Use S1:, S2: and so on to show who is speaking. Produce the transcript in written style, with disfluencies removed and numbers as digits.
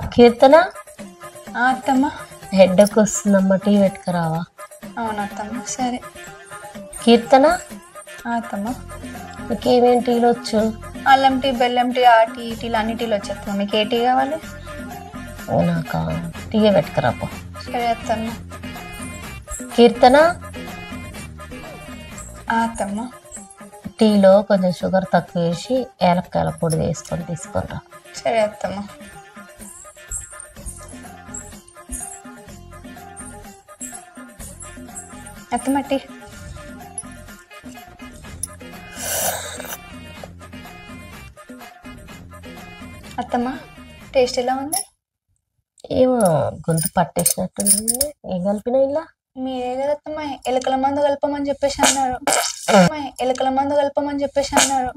S1: కీర్తన
S2: అత్తమ్మ.
S1: హెడ్కి వస్తుందమ్మా, టీ పెట్టుకురావా?
S2: అవును అత్తమ్మ, సరే.
S1: కీర్తన
S2: అత్తమ్మ.
S1: నీకేమేం టీలు వచ్చు?
S2: అల్లం టీ, బెల్లం టీ, ఆ టీ, టీలు అన్ని టీలు వచ్చేస్తాం. మీకు ఏ టీ కావాలి?
S1: నాకా టీ పెట్టుకురాపో.
S2: సరే అత్తమ్మ.
S1: కీర్తన
S2: అత్తమ్మ.
S1: టీలో కొంచెం షుగర్ తక్కువ వేసి ఏలక్కాయల పొడి వేసుకొని తీసుకురా.
S2: సరే అత్తమ్మ. అత్తమ్మ టీ. అత్తమ్మ టేస్ట్ ఎలా ఉంది?
S1: ఏమో గొంతు పట్టేసినట్టుంది. ఏం కలిపినా ఇలా?
S2: మీరే కదా అత్తమ్మ ఎలకల మందు కలపమని చెప్పేసి అన్నారు. ఎలకల మందు కలపమని చెప్పేసి అన్నారు.